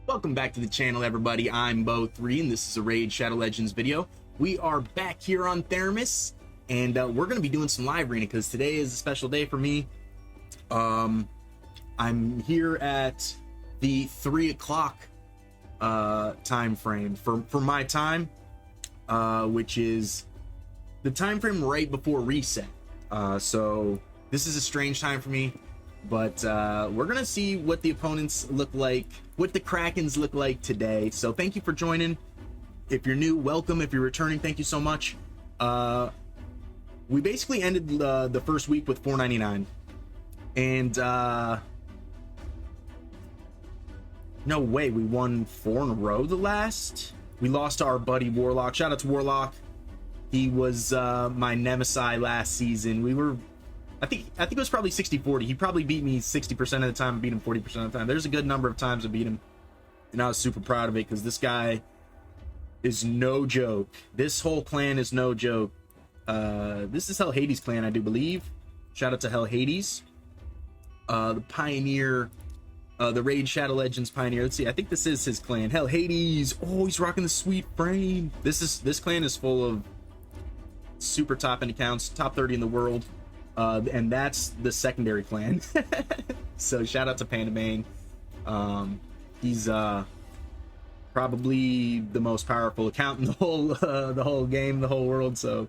Welcome back to the channel, everybody. I'm Bo3, and this is a Raid Shadow Legends video. We are back here on Thermos, and we're going to be doing some live arena because today is a special day for me. I'm here at the 3 o'clock time frame for my time, which is the time frame right before reset. So this is a strange time for me. But we're gonna see what the opponents look like, what the Krakens look like today. So thank you for joining. If you're new, welcome. If you're returning, thank you so much. We basically ended the first week with 499, and no way, we won 4 in a row. The last we lost to our buddy Warlock. Shout out to Warlock. He was my nemesis last season. We were, I think it was probably 60-40. He probably beat me 60% of the time and beat him 40% of the time. There's a good number of times I beat him, and I was super proud of it because this guy is no joke. This whole clan is no joke. This is Hell Hades clan, I do believe. Shout out to Hell Hades. The Pioneer, the Raid Shadow Legends Pioneer. Let's see, I think this is his clan. Hell Hades. Oh, he's rocking the sweet frame. This clan is full of super top end accounts, top 30 in the world. And that's the secondary clan. So shout out to Pandamane. He's probably the most powerful account in the whole game, the whole world. So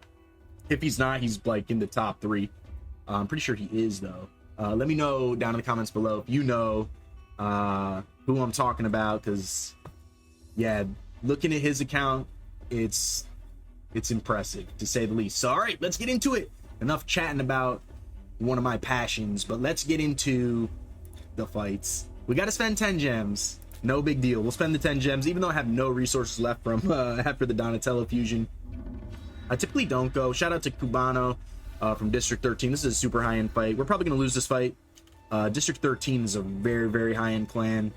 if he's not, he's like in the top 3. I'm pretty sure he is though. Let me know down in the comments below if you know who I'm talking about, because yeah, looking at his account, it's impressive to say the least. So all right, let's get into it. Enough chatting about one of my passions, but let's get into the fights. We got to spend 10 gems. No big deal. We'll spend the 10 gems, even though I have no resources left from after the Donatello fusion. I typically don't go. Shout out to Cubano from District 13. This is a super high-end fight. We're probably going to lose this fight. District 13 is a very, very high-end clan.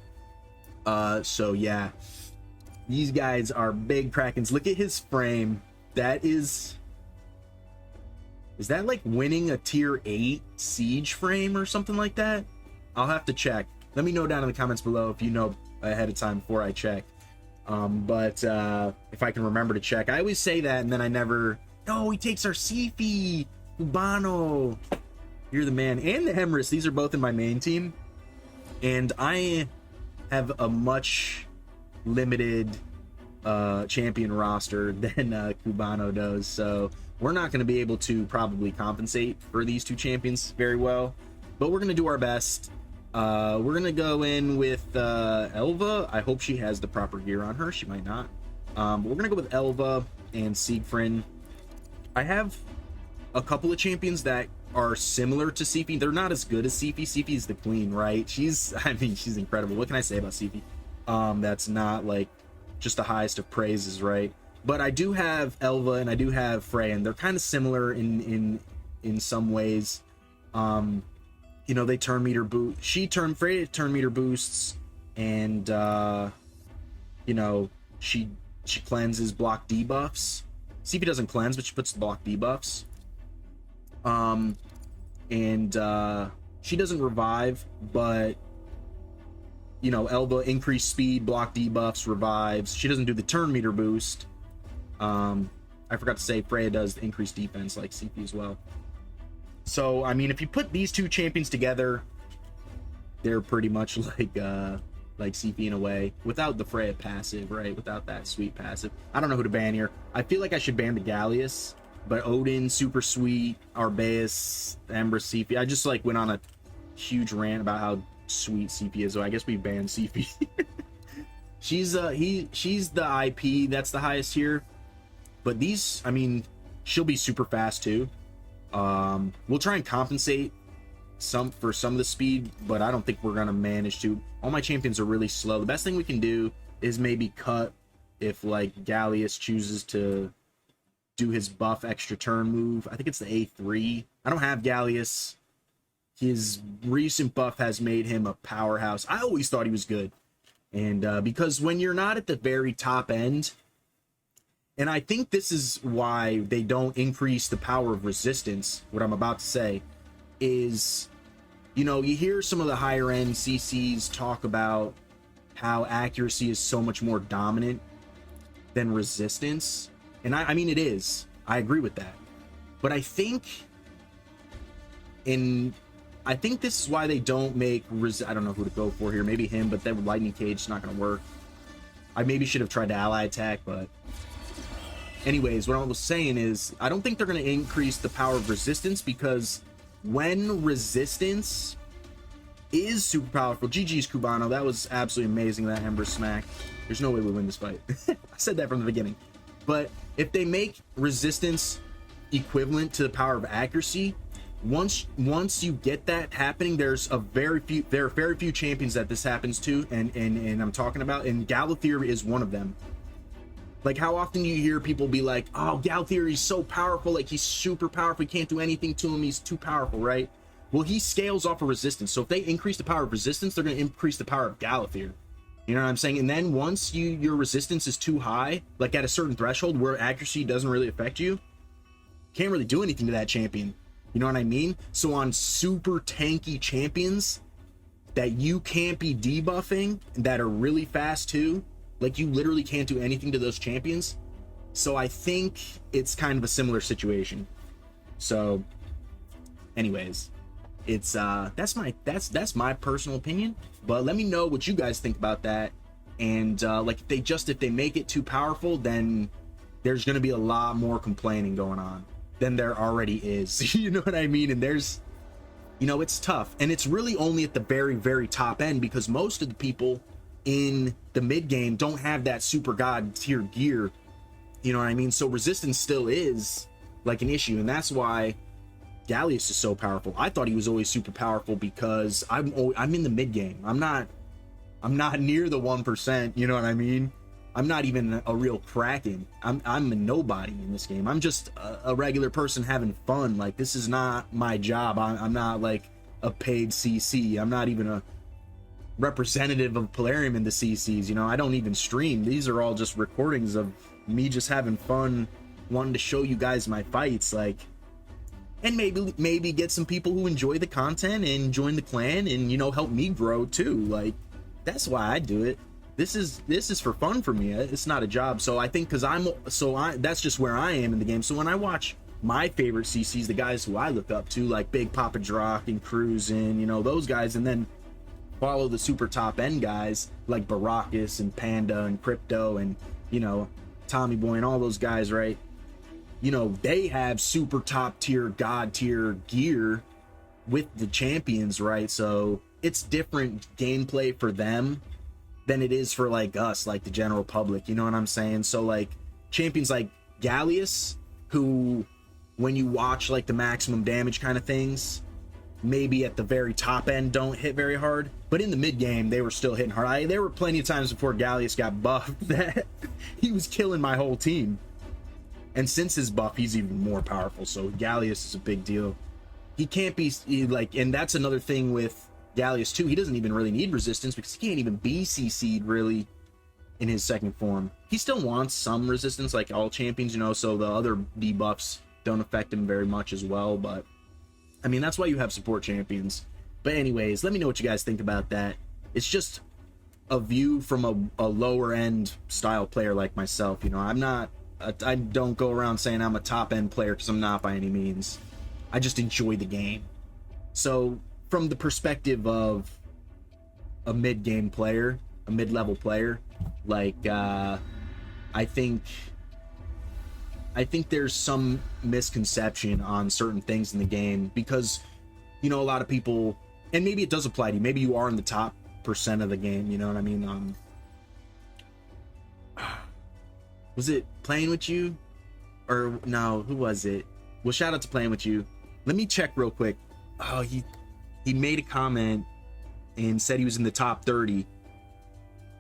So yeah, these guys are big Krakens. Look at his frame. That is that like winning a tier 8 siege frame or something like that? I'll have to check. Let me know down in the comments below if you know ahead of time before I check. But if I can remember to check. I always say that and then I never. No, he takes our Sifi. Cubano. You're the man. And the Hemris. These are both in my main team. And I have a much limited champion roster than Cubano does. So we're not going to be able to probably compensate for these two champions very well, but we're going to do our best. We're going to go in with Elva. I hope she has the proper gear on her. She might not. But we're going to go with Elva and Siegfried. I have a couple of champions that are similar to Sifi. They're not as good as Sifi. Sifi is the queen, right? She's incredible. What can I say about Sifi? That's not like just the highest of praises, right? But I do have Elva and I do have Frey, and they're kind of similar in some ways. You know, they turn meter boost. Frey turn meter boosts, and you know, she cleanses block debuffs. CP doesn't cleanse, but she puts the block debuffs. And she doesn't revive, but you know, Elva increased speed, block debuffs, revives. She doesn't do the turn meter boost. I forgot to say Freya does the increased defense like CP as well. So I mean, if you put these two champions together, they're pretty much like CP in a way, without the Freya passive, right? Without that sweet passive. I don't know who to ban here. I feel like I should ban the Gallius, but Odin, super sweet. Arbaeus, Empress, CP. I just like went on a huge rant about how sweet CP is, so I guess we banned CP. she's the IP that's the highest here, but these, I mean, she'll be super fast too. We'll try and compensate for some of the speed, but I don't think we're gonna manage to. All my champions are really slow. The best thing we can do is maybe cut if like Gallius chooses to do his buff extra turn move. I think it's the A3. I don't have Gallius. His recent buff has made him a powerhouse. I always thought he was good. And because when you're not at the very top end, and I think this is why they don't increase the power of resistance, what I'm about to say, is, you know, you hear some of the higher end CCs talk about how accuracy is so much more dominant than resistance. And I mean, it is. I agree with that. But I think this is why they don't make I don't know who to go for here. Maybe him, but that lightning cage is not going to work. I maybe should have tried to ally attack, but anyways, what I was saying is I don't think they're going to increase the power of resistance, because when resistance is super powerful, GG's Cubano, that was absolutely amazing, that Ember smack. There's no way we win this fight. I said that from the beginning. But if they make resistance equivalent to the power of accuracy, once you get that happening, there are very few champions that this happens to, and I'm talking about, and Galathier is one of them. Like, how often do you hear people be like, oh, Galathier, he's so powerful, like, he's super powerful, you can't do anything to him, he's too powerful, right? Well, he scales off of resistance, so if they increase the power of resistance, they're going to increase the power of Galathier. You know what I'm saying? And then once your resistance is too high, like at a certain threshold where accuracy doesn't really affect you, can't really do anything to that champion. You know what I mean? So on super tanky champions that you can't be debuffing, that are really fast too, like you literally can't do anything to those champions. So I think it's kind of a similar situation. So anyways, it's that's my personal opinion, but let me know what you guys think about that. And like, if they make it too powerful, then there's going to be a lot more complaining going on than there already is. You know what I mean? And there's, you know, it's tough, and it's really only at the very, very top end, because most of the people in the mid game don't have that super god tier gear. You know what I mean? So resistance still is like an issue, and that's why Gallius is so powerful. I thought he was always super powerful because I'm in the mid game. I'm not near the 1%. You know what I mean? I'm not even a real Kraken. I'm a nobody in this game. I'm just a regular person having fun. Like, this is not my job. I'm not like a paid CC. I'm not even a representative of Plarium in the CCs. You know, I don't even stream. These are all just recordings of me just having fun, wanting to show you guys my fights. Like, and maybe get some people who enjoy the content and join the clan, and, you know, help me grow too. Like, that's why I do it. This is for fun for me. It's not a job. So I think, that's just where I am in the game. So when I watch my favorite CCs, the guys who I look up to, like Big Papa Drock and Cruisin', you know, those guys, and then follow the super top end guys like Baracus and Panda and Crypto and, you know, Tommy Boy and all those guys, right? You know, they have super top tier, god tier gear with the champions, right? So it's different gameplay for them than it is for like us, like the general public. You know what I'm saying? So like champions like Gallius, who when you watch like the maximum damage kind of things, maybe at the very top end don't hit very hard, but in the mid game they were still hitting hard. There were plenty of times before Gallius got buffed that he was killing my whole team. And since his buff, he's even more powerful. So Gallius is a big deal. He can't be like, and that's another thing with Gallius too. He doesn't even really need resistance because he can't even be CC'd really in his second form. He still wants some resistance like all champions, you know, so the other debuffs don't affect him very much as well. But I mean, that's why you have support champions. But anyways, let me know what you guys think about that. It's just a view from a lower end style player like myself. You know, I don't go around saying I'm a top end player, because I'm not by any means. I just enjoy the game. So from the perspective of a mid game player, a mid level player, like I think there's some misconception on certain things in the game, because, you know, a lot of people, and maybe it does apply to you, maybe you are in the top % of the game, you know what I mean? Was it Playing With You? Or no, who was it? Well, shout out to Playing With You. Let me check real quick. Oh, he made a comment and said he was in the top 30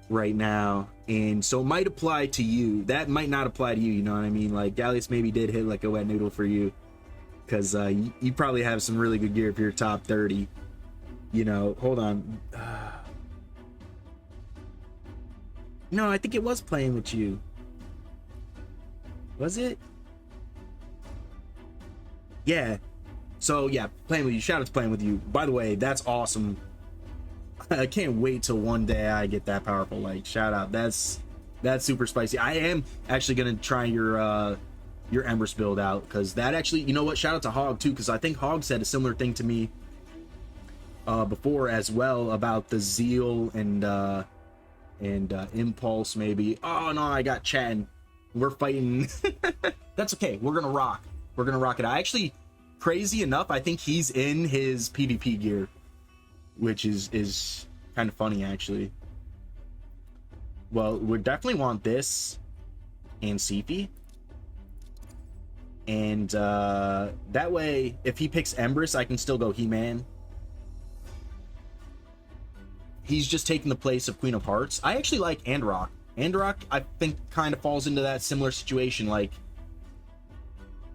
right now, and so it might apply to you. That might not apply to you, you know what I mean? Like, Gallius maybe did hit like a wet noodle for you, because you probably have some really good gear if you're top 30. You know, hold on. No, I think it was Playing With You. Was it? Yeah. So yeah, Playing With You. Shout out to Playing With You. By the way, that's awesome. I can't wait till one day I get that powerful. Like, shout out. That's super spicy. I am actually gonna try your Empress build out, because that actually, you know what? Shout out to Hog too, because I think Hog said a similar thing to me before as well about the zeal and impulse maybe. Oh no, I got chatting. We're fighting. That's okay. We're gonna rock. We're gonna rock it. I actually, crazy enough, I think he's in his PvP gear, which is kind of funny actually. Well, we definitely want this and Sifi. And that way, if he picks Empress, I can still go He-Man. He's just taking the place of Queen of Hearts. I actually like Androck. Androck, I think, kind of falls into that similar situation. Like,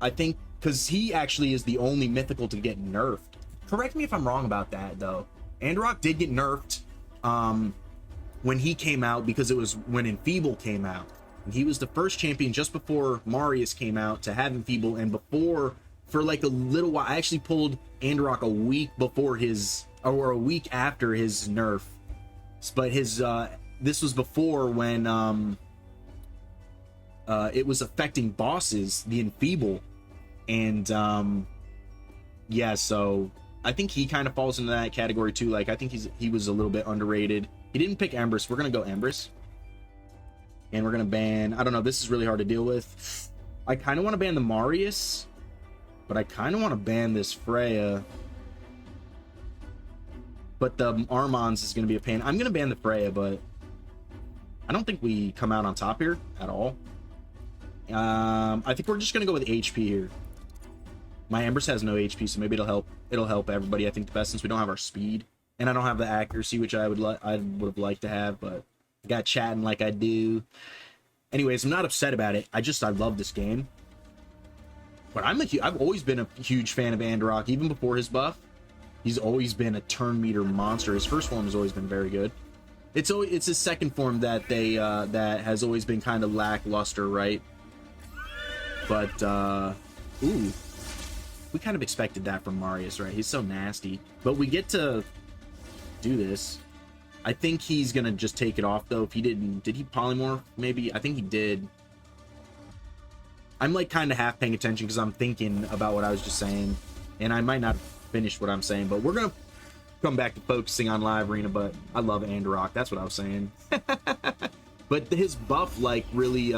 I think, because he actually is the only mythical to get nerfed. Correct me if I'm wrong about that, though. Androck did get nerfed when he came out, because it was when Enfeeble came out. And he was the first champion just before Marius came out to have Enfeeble, and before, for like a little while, I actually pulled Androck a week before his, or a week after his nerf. But his, this was before when it was affecting bosses, the Enfeeble. And yeah, so I think he kind of falls into that category too. Like, I think he was a little bit underrated. He didn't pick Empress. We're gonna go Empress. And we're gonna ban, I don't know, this is really hard to deal with. I kind of want to ban the Marius, but I kind of want to ban this Freya. But the Armons is gonna be a pain. I'm gonna ban the Freya, but I don't think we come out on top here at all. I think we're just gonna go with HP here. My Empress has no HP, so maybe it'll help everybody, I think, the best, since we don't have our speed. And I don't have the accuracy, which I would have liked to have, but I got chatting like I do. Anyways, I'm not upset about it. I love this game. But I've always been a huge fan of Androck, even before his buff. He's always been a turn meter monster. His first form has always been very good. It's his second form that that has always been kind of lackluster, right? But ooh, we kind of expected that from Marius, right? He's so nasty. But we get to do this. I think he's gonna just take it off though. If he didn't, did he polymorph? Maybe. I think he did. I'm like kind of half paying attention because I'm thinking about what I was just saying, and I might not finish what I'm saying. But we're gonna come back to focusing on Live Arena. But I love Androck. That's what I was saying. But his buff like really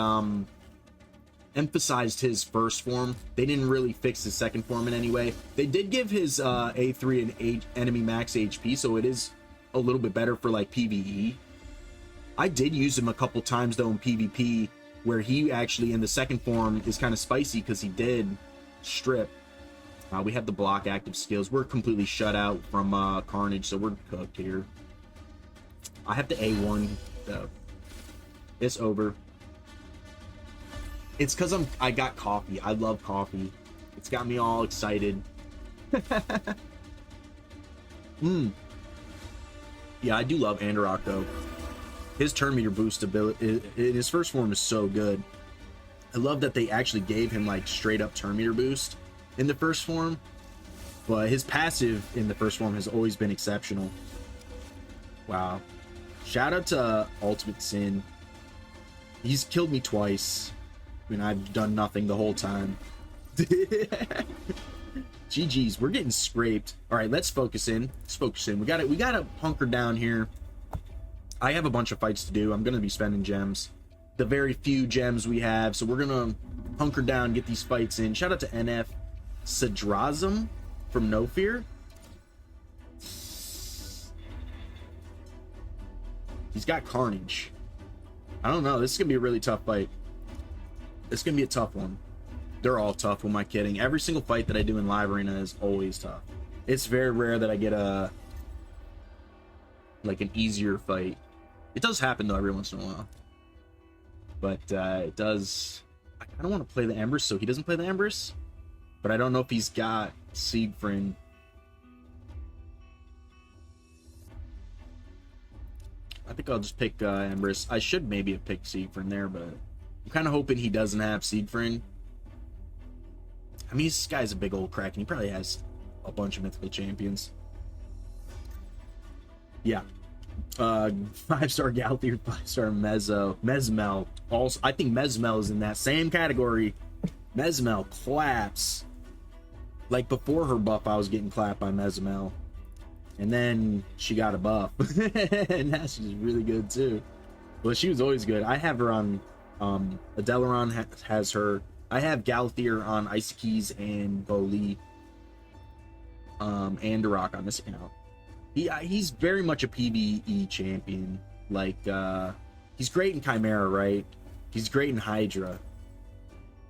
emphasized his first form. They didn't really fix his second form in any way. They did give his A3 an enemy max HP, so it is a little bit better for like PvE. I did use him a couple times though in PvP, where he actually in the second form is kind of spicy because he did strip. We have the block active skills. We're completely shut out from Carnage, so we're cooked here. I have to A1 though. It's over. It's because I got coffee. I love coffee. It's got me all excited. Yeah, I do love Androck though. His turn meter boost ability in his first form is so good. I love that they actually gave him like straight up turn meter boost in the first form, but his passive in the first form has always been exceptional. Wow. Shout out to Ultimate Sin. He's killed me twice. I mean, I've done nothing the whole time. GG's, we're getting scraped. All right, let's focus in. Let's focus in. We gotta hunker down here. I have a bunch of fights to do. I'm gonna be spending gems, the very few gems we have. So we're gonna hunker down, get these fights in. Shout out to NF Sadrazam from No Fear. He's got Carnage. I don't know. This is gonna be a really tough fight. It's gonna be a tough one. They're all tough. Who am I kidding? Every single fight that I do in Live Arena is always tough. It's very rare that I get an easier fight. It does happen though every once in a while. But it does. I kind of want to play the Empress so he doesn't play the Empress. But I don't know if he's got Siegfried. I think I'll just pick Empress. I should maybe have picked Siegfried there, but I'm kind of hoping he doesn't have Siegfried. I mean, this guy's a big old Kraken. He probably has a bunch of mythical champions. Yeah, 5-star Galthier, 5-star Mesmel. Also, I think Mesmel is in that same category. Mesmel claps. Like before her buff, I was getting clapped by Mesmel. And then she got a buff. And now she's really good too. Well, she was always good. I have her on Adeleron has her. I have Galthier on Icy Keys and Boli. And Darok on this account. He's very much a PvE champion. Like, he's great in Chimera, right? He's great in Hydra.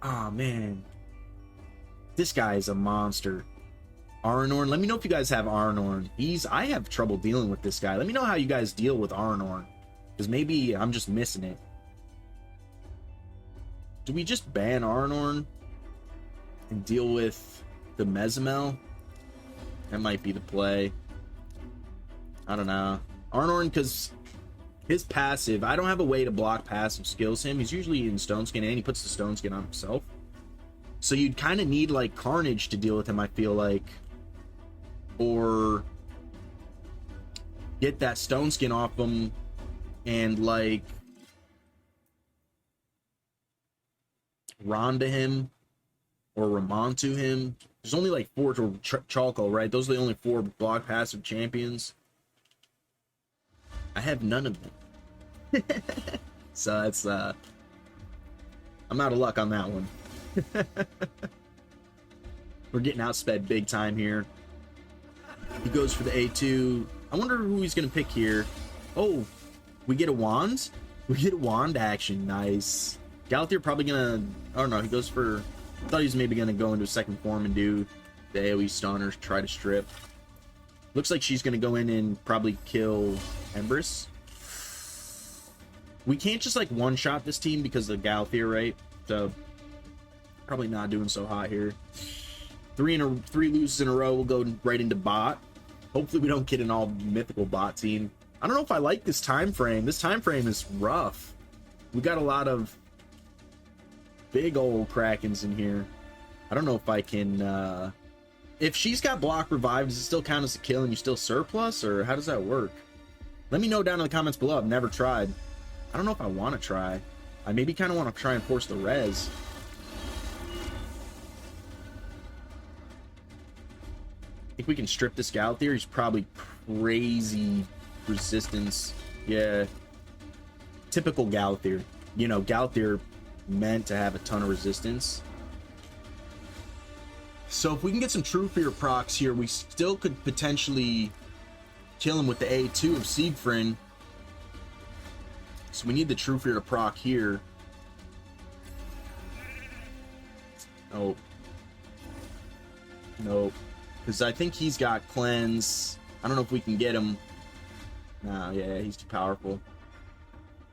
Oh, man. This guy is a monster. Arnorn. Let me know if you guys have Arnorn. I have trouble dealing with this guy. Let me know how you guys deal with Arnorn. Because maybe I'm just missing it. Do we just ban Arnorn and deal with the Mesmel? That might be the play. I don't know. Arnorn, because his passive, I don't have a way to block passive skills him. He's usually in Stone Skin, and he puts the Stone Skin on himself. So you'd kind of need, like, Carnage to deal with him, I feel like. Or get that Stone Skin off him and, like, Ronda him or Ramon to him. There's only, like, 4 to Chalco, right? Those are the only 4 block passive champions. I have none of them. So it's I'm out of luck on that one. We're getting outsped big time here. He goes for the A2. I wonder who he's gonna pick here. Oh, we get a wand? We get a wand action. Nice. Galthier probably gonna, I don't know, he goes for, I thought he was maybe gonna go into a second form and do the AoE stunners, try to strip. Looks like she's gonna go in and probably kill Empress. We can't just like one-shot this team because of the Galthier, right? So probably not doing so hot here. 3 loses in a row. We'll go right into bot. Hopefully we don't get an all mythical bot team. I don't know if I like this time frame. This time frame is rough. We got a lot of big old Krakens in here. I don't know if I can if she's got block revive, does it still count as a kill and you still surplus, or how does that work? Let me know down in the comments below. I've never tried. I don't know if I want to try. I maybe kind of want to try and force the res. I think we can strip this Galthier. He's probably crazy resistance. Yeah. Typical Galthier. You know, Galthier meant to have a ton of resistance. So if we can get some True Fear procs here, we still could potentially kill him with the A2 of Siegfried. So we need the True Fear to proc here. Oh. Nope. Because I think he's got Cleanse. I don't know if we can get him. Nah, yeah, he's too powerful.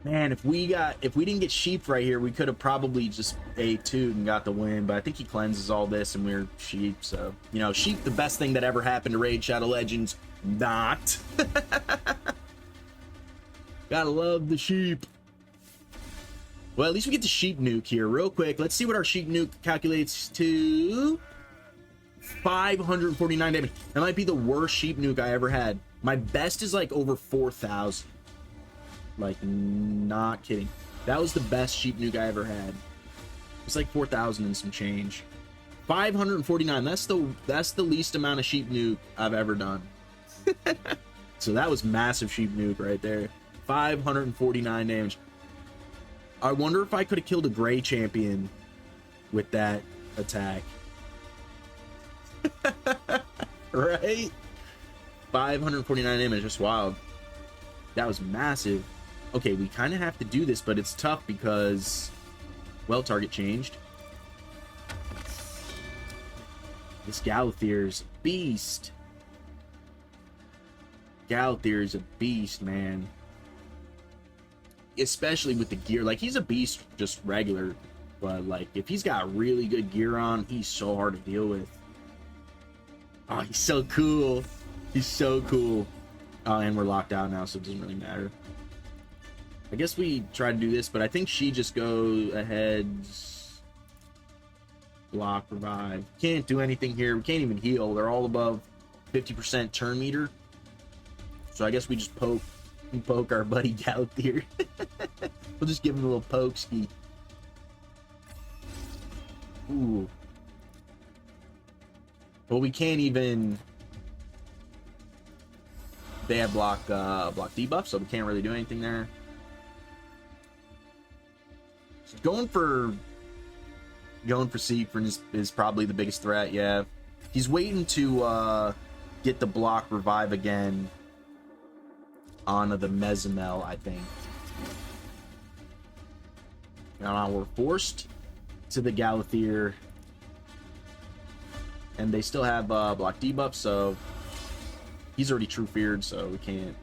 Man, if we didn't get Sheep right here, we could have probably just A2'd and got the win, but I think he cleanses all this and we're Sheep, so, you know, Sheep, the best thing that ever happened to Raid Shadow Legends. Not. Gotta love the Sheep. Well, at least we get the Sheep nuke here real quick. Let's see what our Sheep nuke calculates to. 549 damage. That might be the worst Sheep nuke I ever had. My best is like over 4,000. Like, not kidding. That was the best Sheep nuke I ever had. It's like 4,000 and some change. 549. That's the least amount of Sheep nuke I've ever done. So that was massive Sheep nuke right there. 549 damage. I wonder if I could have killed a Gray champion with that attack. Right? 549 damage. Just wild. That was massive. Okay, we kind of have to do this, but it's tough because, well, target changed. This Galthier's a beast. Galthier's a beast, man. Especially with the gear. Like, he's a beast just regular, but, like, if he's got really good gear on, he's so hard to deal with. Oh, he's so cool. He's so cool. Oh, and we're locked out now, so it doesn't really matter. I guess we try to do this, but I think she just go ahead. Block, revive. Can't do anything here. We can't even heal. They're all above 50% turn meter. So I guess we just poke. and poke our buddy Galathir. We'll just give him a little poke ski. Ooh. Well, we can't even... They have block debuff, so we can't really do anything there. So going for Siegfried is probably the biggest threat, yeah. He's waiting to get the block revive again onto the Mezimel, I think. Now we're forced to the Galathir. And they still have block debuff, so he's already true feared, so we can't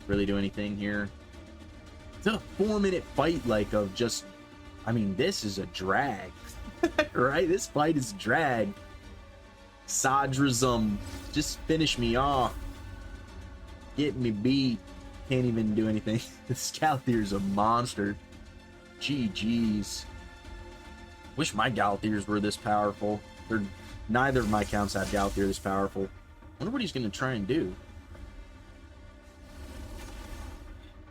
really do anything here. It's a 4-minute fight, like, of just... I mean, this is a drag. Right? This fight is drag. Sadrism. Just finish me off. Get me beat. Can't even do anything. This Galathir's a monster. GG's. Wish my Galathirs were this powerful. Neither of my accounts have Galathir this powerful. Wonder what he's going to try and do.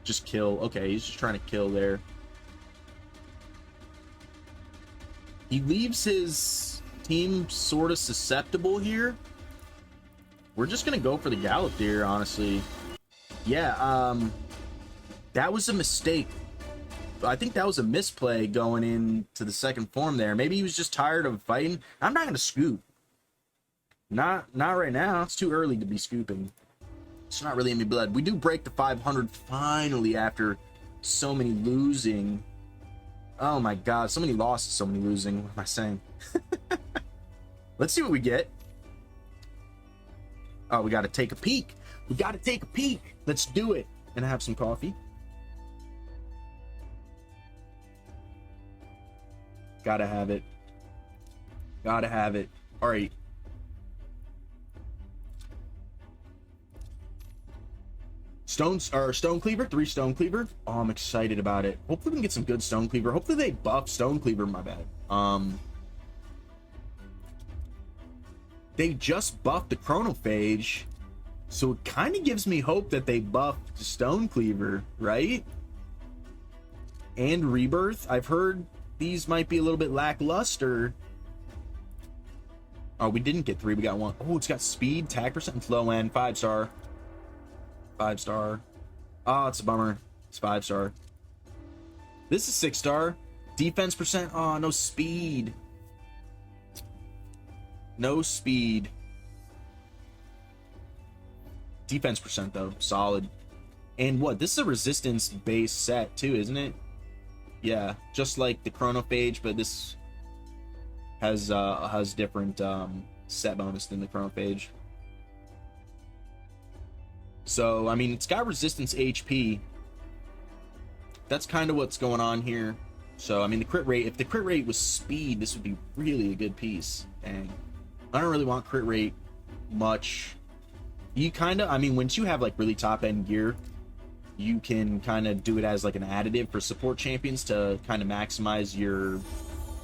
Just kill. Okay, he's just trying to kill there. He leaves his team sort of susceptible here. We're just going to go for the Galathir, honestly. Yeah, that was a mistake. I think that was a misplay going into the second form there. Maybe he was just tired of fighting. I'm not going to scoop. Not right now. It's too early to be scooping. It's not really in my blood. We do break the 500 finally after so many losing. Oh my god, so many losses, so many losing. What am I saying? Let's see what we get. Oh, we got to take a peek. We got to take a peek. Let's do it. And have some coffee. Gotta have it. Gotta have it. All right. Stone Cleaver, 3 Stone Cleaver. Oh, I'm excited about it. Hopefully we can get some good Stone Cleaver. Hopefully they buff Stone Cleaver, my bad. They just buffed the Chronophage, so it kind of gives me hope that they buffed Stone Cleaver, right? And Rebirth. I've heard these might be a little bit lackluster. Oh, we didn't get 3, we got 1. Oh, it's got speed, attack percent, and flow end. 5-star. 5-star. Oh, it's a bummer. It's 5-star. This is 6-star. Defense percent. Oh, no speed. No speed. Defense percent, though. Solid. And what? This is a resistance-based set, too, isn't it? Yeah. Just like the Chronophage, but this has different set bonus than the Chronophage. So, I mean, it's got resistance HP. That's kind of what's going on here. So, I mean, the crit rate, if the crit rate was speed, this would be really a good piece. Dang. I don't really want crit rate much. You kind of, I mean, once you have, like, really top-end gear, you can kind of do it as, like, an additive for support champions to kind of maximize your,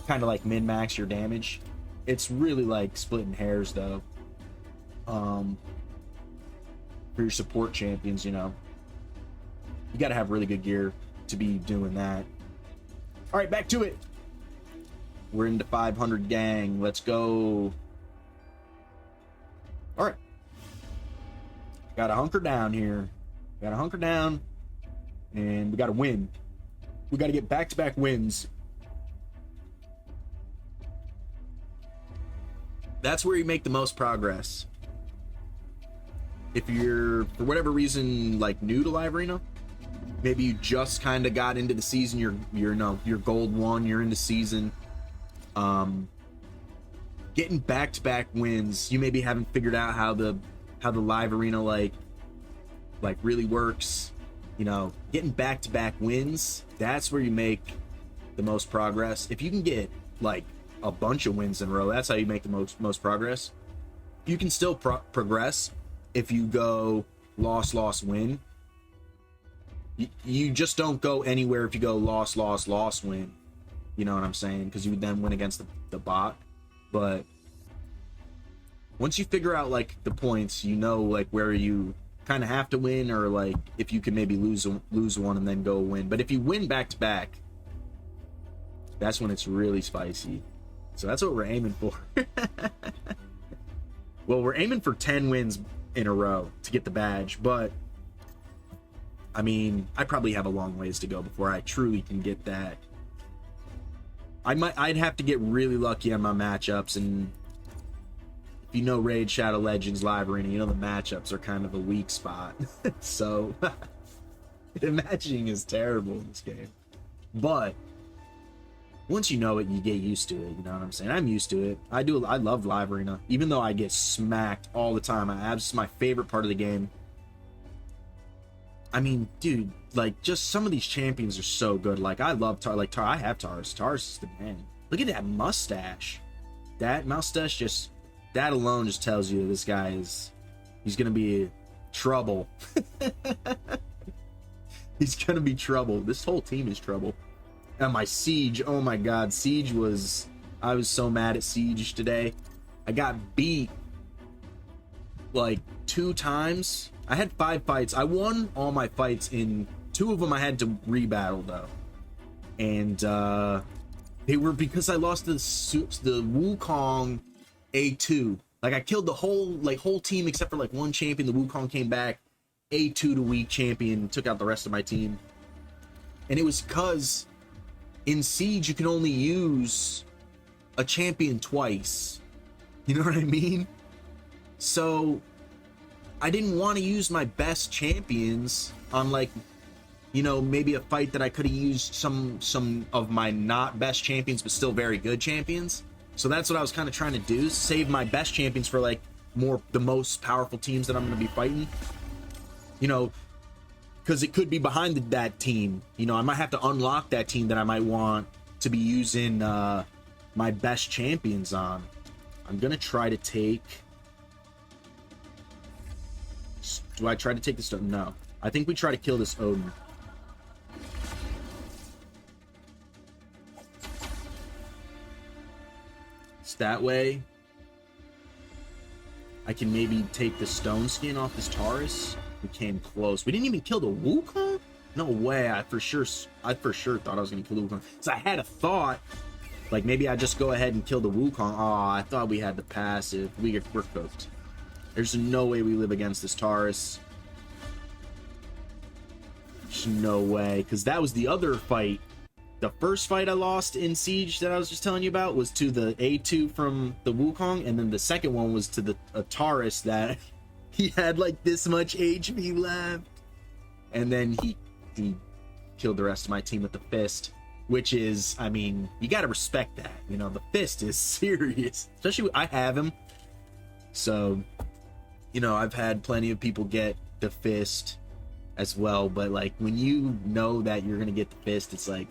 kind of, like, min-max your damage. It's really, like, splitting hairs, though. For your support champions, you know, you got to have really good gear to be doing that. All right, back to it. We're into 500 gang. Let's go. All right. Got to hunker down here. Got to hunker down. And we got to win. We got to get back-to-back wins. That's where you make the most progress. If you're, for whatever reason, like new to Live Arena, maybe you just kind of got into the season, you're gold 1, you're in the season, getting back-to-back wins, you maybe haven't figured out how the Live Arena like really works, you know, getting back-to-back wins, that's where you make the most progress. If you can get like a bunch of wins in a row, that's how you make the most progress. You can still progress if you go loss, win. You just don't go anywhere if you go loss, win. You know what I'm saying? Because you would then win against the bot. But once you figure out like the points, you know, like where you kind of have to win, or like if you can maybe lose one and then go win. But if you win back to back, that's when it's really spicy. So that's what we're aiming for. Well, we're aiming for 10 wins in a row to get the badge, but I mean, I probably have a long ways to go before I truly can get that. I'd have to get really lucky on my matchups, and if you know Raid Shadow Legends live arena, you know the matchups are kind of a weak spot. So the matching is terrible in this game, but once you know it, you get used to it. You know what I'm saying? I'm used to it. I love live arena, even though I get smacked all the time. It's my favorite part of the game. I mean, dude, like, just some of these champions are so good. Like, I love I have Taurus. Taurus is the man. Look at that mustache. That mustache that alone just tells you this guy he's gonna be trouble. He's gonna be trouble. This whole team is trouble. And my Siege, oh my god, I was so mad at Siege today. I got beat like 2 times. I had 5 fights. I won all my fights. In 2 of them I had to rebattle though, and they were because I lost the Wukong A2. Like, I killed the whole team except for like 1 champion. The Wukong came back, A2 to weak champion, took out the rest of my team. And it was because in Siege you can only use a champion twice. You know what I mean? So I didn't want to use my best champions on, like, you know, maybe a fight that I could have used some of my not best champions but still very good champions. So that's what I was kind of trying to do, save my best champions for like the most powerful teams that I'm going to be fighting. You know, because it could be behind that team. You know, I might have to unlock that team that I might want to be using my best champions on. I'm going to try to take... Do I try to take this? No. I think we try to kill this Odin. So that way I can maybe take the stone skin off this Taurus. We came close. We didn't even kill the Wukong? No way. I for sure thought I was going to kill the Wukong. So I had a thought, like, maybe I just go ahead and kill the Wukong. Oh, I thought we had the passive. We're cooked. There's no way we live against this Taurus. There's no way. Because that was the other fight. The first fight I lost in Siege that I was just telling you about was to the A2 from the Wukong. And then the second one was to the Taurus that he had like this much HP left. And then he killed the rest of my team with the fist. Which is, I mean, you got to respect that. You know, the fist is serious. Especially, I have him. So... You know, I've had plenty of people get the fist as well, but like when you know that you're gonna get the fist, it's like,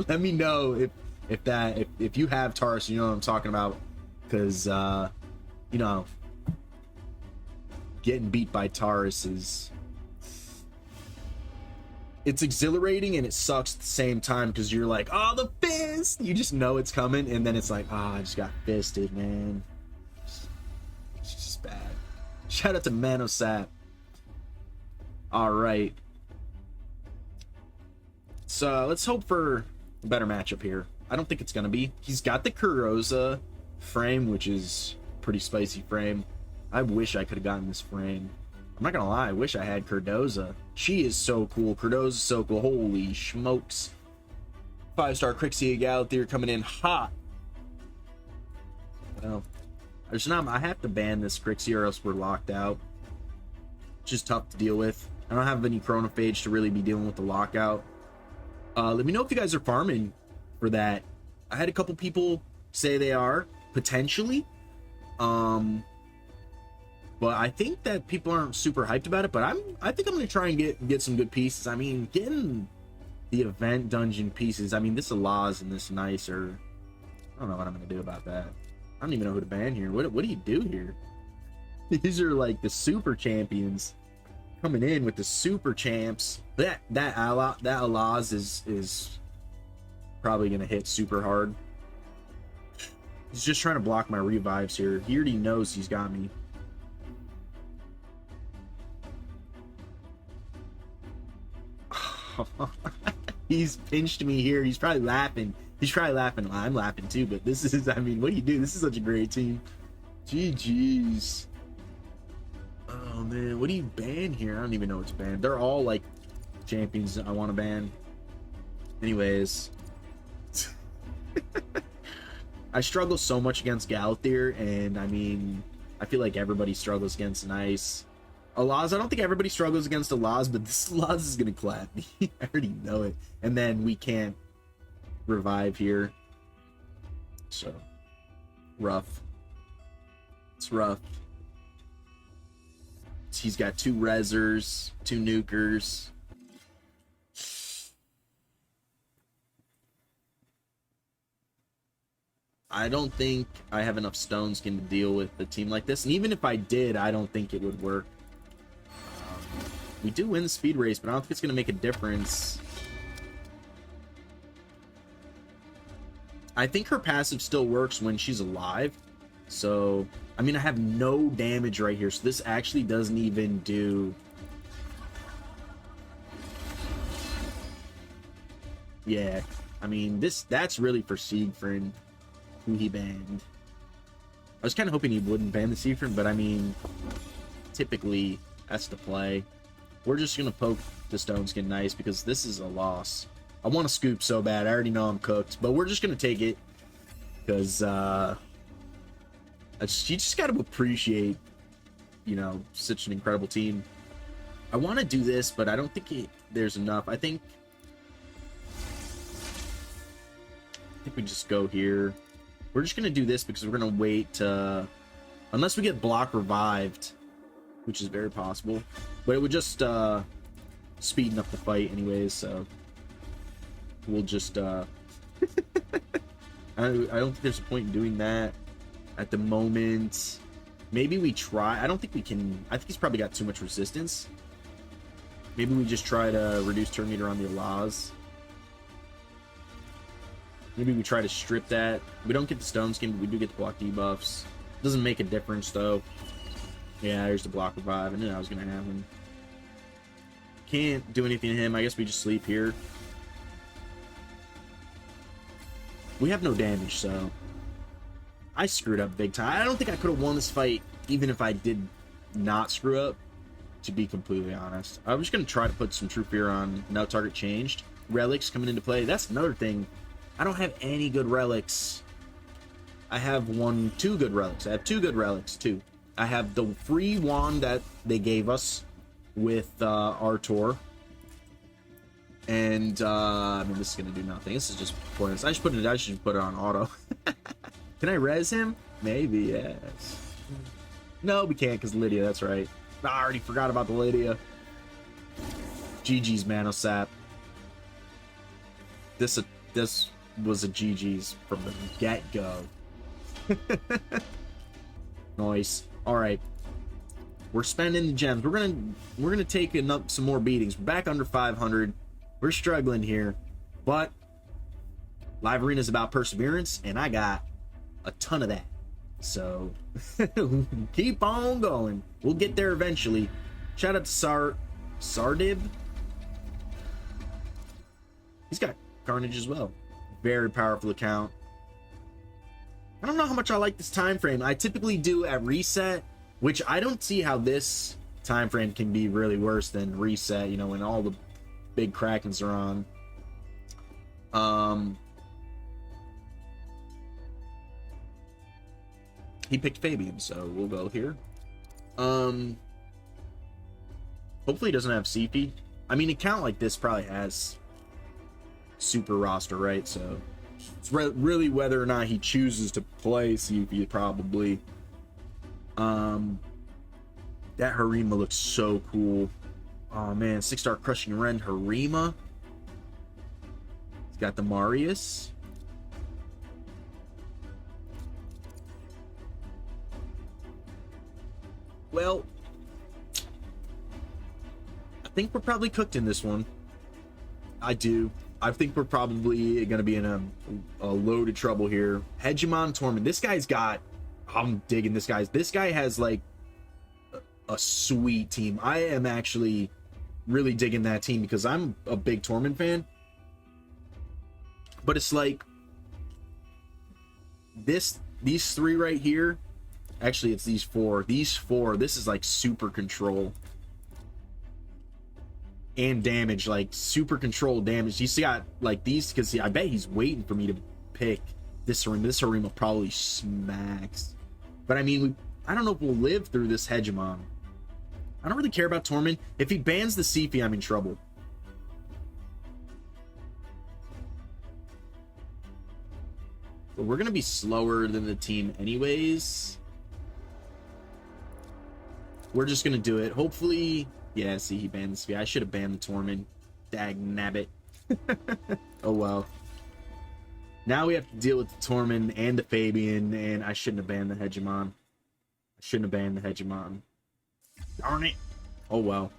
let me know if you have Taurus, you know what I'm talking about, because you know, getting beat by Taurus it's exhilarating and it sucks at the same time, because you're like, oh, the fist, you just know it's coming, and then it's like, I just got fisted, man. It's just bad. Shout out to Manosap. Alright. So let's hope for a better matchup here. I don't think it's gonna be. He's got the Kurosa frame, which is a pretty spicy frame. I wish I could have gotten this frame. I'm not gonna lie, I wish I had Cardoza. She is so cool. Cardoza's so cool. Holy smokes. 5-star Crixia Galathir coming in hot. Well, I have to ban this Crixia or else we're locked out. It's just tough to deal with. I don't have any Chronophage to really be dealing with the lockout. Let me know if you guys are farming for that. I had a couple people say they are, potentially. But I think that people aren't super hyped about it, but I think I'm gonna try and get some good pieces. I mean, getting the event dungeon pieces, I mean, this Alaz and this Nicer, I don't know what I'm gonna do about that. I don't even know who to ban here. What do you do here? These are like the super champions coming in with the super champs. That Alaz is probably gonna hit super hard. He's just trying to block my revives here. He already knows he's got me. He's pinched me here. He's probably laughing. He's probably laughing. I'm laughing too, but this is, I mean, what do you do? This is such a great team. GG's. Oh man, what do you ban here? I don't even know what to ban. They're all like champions I want to ban. Anyways. I struggle so much against Galathier, and I mean, I feel like everybody struggles against Nice. Alaz, I don't think everybody struggles against Alaz, but this Alaz is gonna clap me. I already know it. And then we can't revive here. So rough. It's rough. He's got 2 rezzers, 2 nukers. I don't think I have enough stone skin to deal with a team like this. And even if I did, I don't think it would work. We do win the speed race, but I don't think it's going to make a difference. I think her passive still works when she's alive. So, I mean, I have no damage right here. So this actually doesn't even do... Yeah, I mean, that's really for Siegfried, who he banned. I was kind of hoping he wouldn't ban the Siegfried, but I mean, typically, that's the play. We're just going to poke the stone skin Nice because this is a loss. I want to scoop so bad. I already know I'm cooked, but we're just going to take it because you just got to appreciate, you know, such an incredible team. I want to do this, but I don't think there's enough. I think we just go here. We're just going to do this because we're going to wait unless we get block revived, which is very possible. But it would just speeden up the fight anyways, so we'll just... I don't think there's a point in doing that at the moment. Maybe we try... I don't think we can... I think he's probably got too much resistance. Maybe we just try to reduce turn meter on the Alaz. Maybe we try to strip that. We don't get the stone skin, but we do get the block debuffs. Doesn't make a difference, though. Yeah, there's the block revive. I knew that was going to happen. Can't do anything to him. I guess we just sleep here. We have no damage, so... I screwed up big time. I don't think I could have won this fight, even if I did not screw up, to be completely honest. I was going to try to put some True Fear on no target changed. Relics coming into play. That's another thing. I don't have any good relics. I have 2 good relics. I have 2 good relics, too. I have the free wand that they gave us with Artor. And, I mean, this is going to do nothing. This is just pointless. I should put it on auto. Can I res him? Maybe, yes. No, we can't, because Lydia, that's right. I already forgot about the Lydia. GG's, Manosap. This was a GG's from the get-go. Nice. All right, we're spending the gems. We're gonna take some more beatings. We're back under 500. We're struggling here, but Live Arena is about perseverance, and I got a ton of that. So keep on going. We'll get there eventually. Shout out to Sardib. He's got Carnage as well. Very powerful account. I don't know how much I like this time frame. I typically do at reset, which I don't see how this time frame can be really worse than reset, you know, when all the big Krakens are on. He picked Fabian, so we'll go here. Hopefully he doesn't have CP. I mean, a count like this probably has super roster, right? So it's really whether or not he chooses to play CP, probably. That Harima looks so cool. Oh man, 6-star Crushing Rend Harima. He's got the Marius. Well, I think we're probably cooked in this one. I do. I think we're probably going to be in a load of trouble here. Hegemon Torment. This guy's got... I'm digging this guy. This guy has, like, a sweet team. I am actually really digging that team because I'm a big Tormund fan. But it's like these three right here. Actually, it's these four. These four, this is like super control and damage, like super control damage. You see, got like these because I bet he's waiting for me to pick this Harima. This Harima probably smacks. But I mean, I don't know if we'll live through this Hegemon. I don't really care about Tormund. If he bans the Sifi, I'm in trouble. But we're going to be slower than the team anyways. We're just going to do it. Hopefully... Yeah, see, he banned the Sifi. I should have banned the Tormund. Dag nabbit. Oh, well. Now we have to deal with the Tormund and the Fabian, and I shouldn't have banned the Hegemon. I shouldn't have banned the Hegemon. Darn it. Oh, well.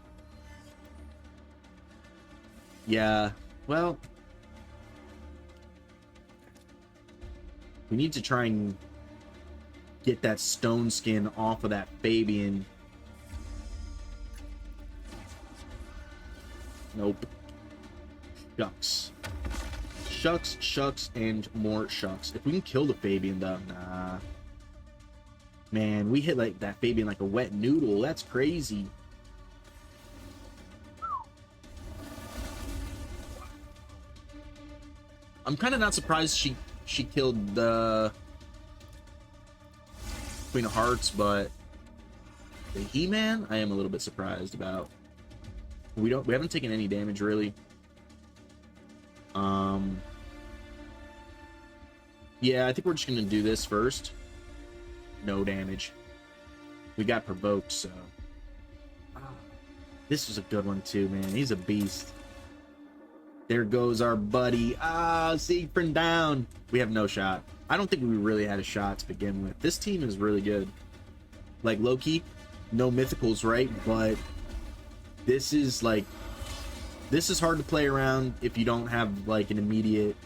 Yeah, well... We need to try and get that stone skin off of that Fabian. Nope. Shucks. Shucks, shucks, and more shucks. If we can kill the Fabian, though, nah. Man, we hit like that Fabian like a wet noodle. That's crazy. I'm kind of not surprised she killed the Queen of Hearts, but the He-Man, I am a little bit surprised about. We haven't taken any damage really. Yeah, I think we're just gonna do this first. No damage. We got provoked, so this was a good one too, man. He's a beast. There goes our buddy. Siegfried down. We have no shot. I don't think we really had a shot to begin with. This team is really good. Like, low-key, no mythicals, right? But this is, like... This is hard to play around if you don't have, like, an immediate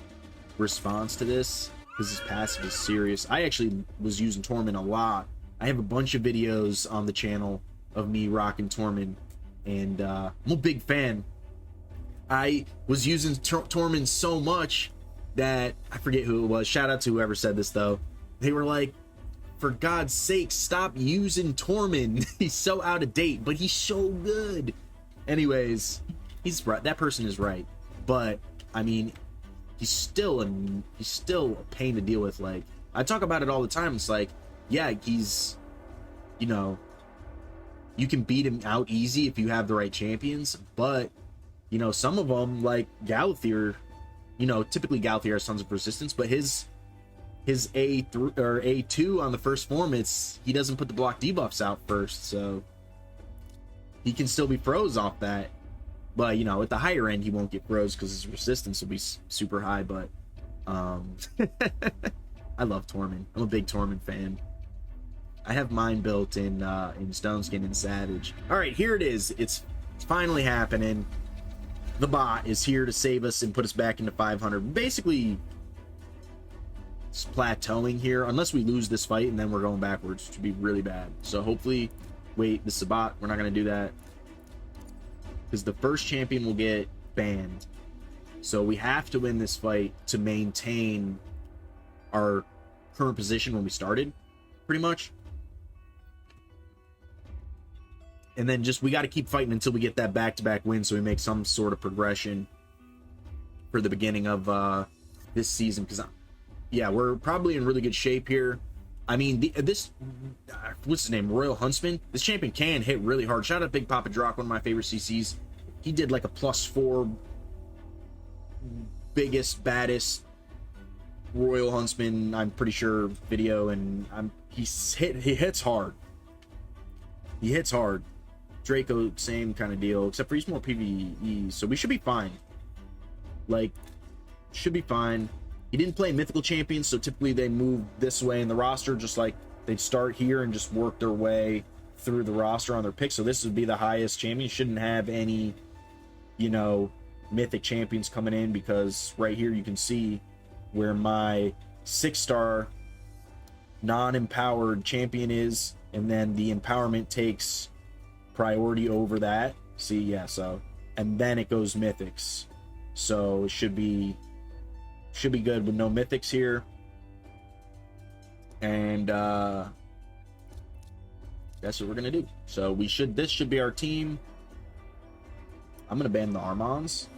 response to this. Because this passive is serious. I actually was using Tormund a lot. I have a bunch of videos on the channel of me rocking Tormund. And, I'm a big fan. I was using Tormund so much that I forget who it was. Shout out to whoever said this though. They were like, for God's sake, stop using Tormund. He's so out of date, but he's so good. Anyways, he's right. That person is right. But I mean, he's still a pain to deal with. Like, I talk about it all the time. It's like, yeah, he's, you know, you can beat him out easy if you have the right champions, but you know, some of them, like Galathier, you know, typically Galathier has tons of resistance, but his A3 or A2 on the first form, he doesn't put the block debuffs out first, so he can still be froze off that. But you know, at the higher end, he won't get froze because his resistance will be super high. But I love Tormund. I'm a big Tormund fan. I have mine built in Stoneskin and Savage. All right, here it is. It's finally happening. The bot is here to save us and put us back into 500. Basically, it's plateauing here. Unless we lose this fight and then we're going backwards, which would be really bad. So hopefully... Wait, this is a bot. We're not going to do that. Because the first champion will get banned. So we have to win this fight to maintain our current position when we started, pretty much. And then just, we got to keep fighting until we get that back-to-back win so we make some sort of progression for the beginning of this season. Because, yeah, we're probably in really good shape here. I mean, what's his name? Royal Huntsman? This champion can hit really hard. Shout out Big Papa Drock, one of my favorite CCs. He did like a +4 biggest, Royal Huntsman, I'm pretty sure, video, and he hits hard. He hits hard. Draco, same kind of deal, except for he's more PvE, so we should be fine. Like, should be fine. He didn't play mythical champions, so typically they move this way in the roster, just like they'd start here and just work their way through the roster on their pick. So this would be the highest champion. Shouldn't have any, you know, mythic champions coming in, because right here you can see where my 6-star non-empowered champion is, and then the empowerment takes priority over that. See, yeah, so and then it goes mythics. So it should be good with no mythics here. And that's what we're gonna do. So this should be our team. I'm gonna ban the Armons.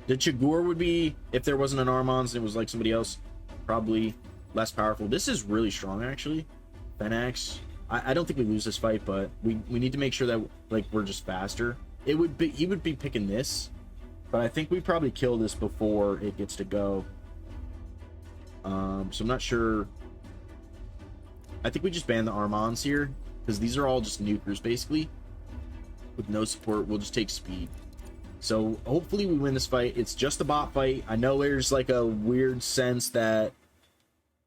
The Chagur would be, if there wasn't an Armons and it was like somebody else, probably less powerful. This is really strong, actually. Fenax. I don't think we lose this fight, but we need to make sure that like we're just faster. He would be picking this, but I think we probably kill this before it gets to go. So I'm not sure. I think we just ban the Armons here, because these are all just nukers basically. With no support, we'll just take speed. So hopefully we win this fight. It's just a bot fight. I know there's like a weird sense that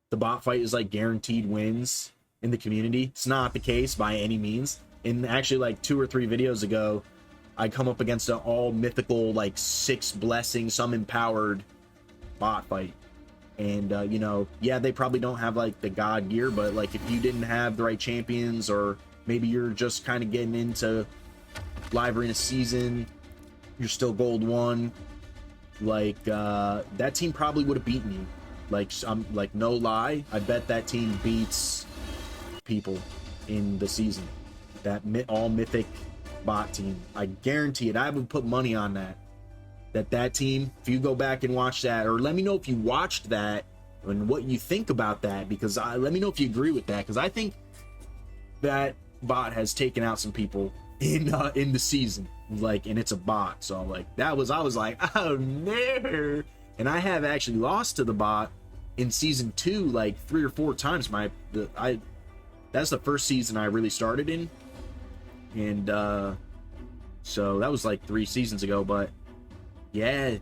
the bot fight is like guaranteed wins in the community. It's not the case by any means. And actually, like 2 or 3 videos ago, I come up against an all mythical, like 6 blessing, some empowered bot fight. And you know, yeah, they probably don't have like the god gear, but like if you didn't have the right champions, or maybe you're just kind of getting into live arena season, you're still gold 1, like that team probably would have beaten you. Like, I'm like, no lie, I bet that team beats people in the season. That all mythic bot team, I guarantee it. I would put money on that team. If you go back and watch that, or let me know if you watched that and what you think about that, because let me know if you agree with that, because I think that bot has taken out some people in the season, like, and it's a bot. So like I was like, oh no. And I have actually lost to the bot in season 2 like 3 or 4 times. That's the first season I really started in, and so that was like 3 seasons ago. But yeah,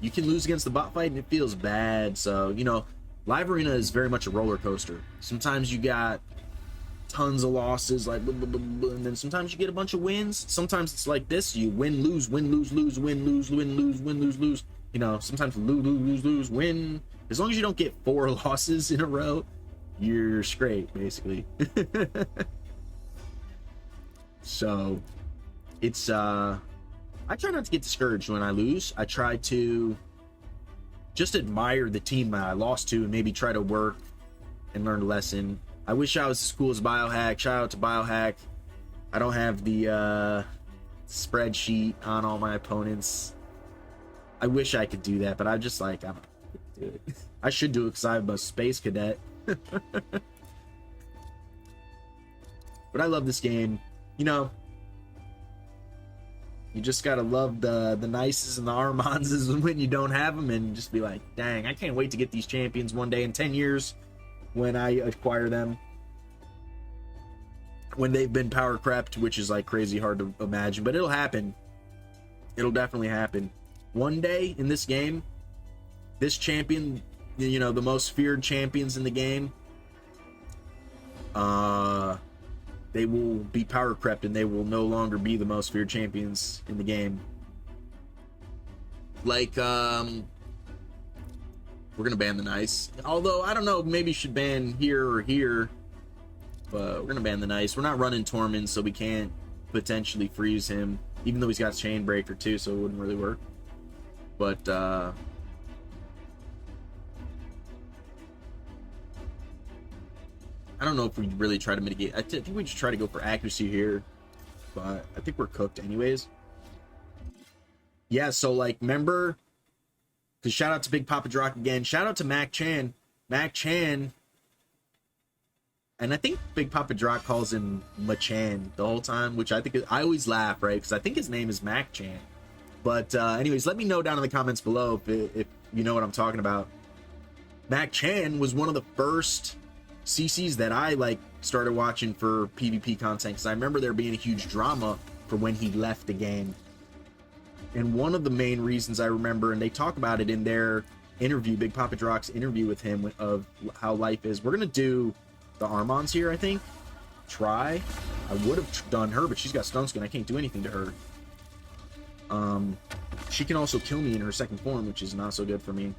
you can lose against the bot fight and it feels bad. So, you know, live arena is very much a roller coaster. Sometimes you got tons of losses, like blah, blah, blah, blah, and then sometimes you get a bunch of wins. Sometimes it's like this: you win, lose, win, lose, lose, win, lose, win, lose, win, lose, lose. You know, sometimes lose, lose, lose, win. As long as you don't get 4 losses in a row, you're straight, basically. So it's I try not to get discouraged when I lose. I try to just admire the team that I lost to and maybe try to work and learn a lesson. I wish I was as cool as Biohack. Shout out to Biohack. I don't have the spreadsheet on all my opponents. I wish I could do that, but I'm just like, I don't do it. I should do it because I'm a space cadet. But I love this game. You know, you just gotta love the Nices and the Armanses when you don't have them, and just be like, dang, I can't wait to get these champions one day in 10 years when I acquire them. When they've been power crept, which is like crazy hard to imagine, but it'll happen. It'll definitely happen. One day in this game, this champion, you know, the most feared champions in the game, they will be power crept and they will no longer be the most feared champions in the game. Like, we're gonna ban the Nice. Although, I don't know, maybe should ban here or here. But we're gonna ban the Nice. We're not running Tormund, so we can't potentially freeze him. Even though he's got Chainbreaker too, so it wouldn't really work. But, I don't know if we really try to mitigate. I think we just try to go for accuracy here. But I think we're cooked anyways. Yeah, so like, remember, because shout out to Big Papa Drock again. Shout out to Mac Chan. Mac Chan. And I think Big Papa Drock calls him Machan the whole time, which I think, I always laugh, right? Because I think his name is Mac Chan. But anyways, let me know down in the comments below if you know what I'm talking about. Mac Chan was one of the first CCs that I like started watching for PvP content, because I remember there being a huge drama for when he left the game. And one of the main reasons I remember, and they talk about it in their interview, Big Papa Drock's interview with him, of how life is. We're gonna do the Armons here, I think. Try. I would have done her, but she's got stun skin. I can't do anything to her. She can also kill me in her second form, which is not so good for me.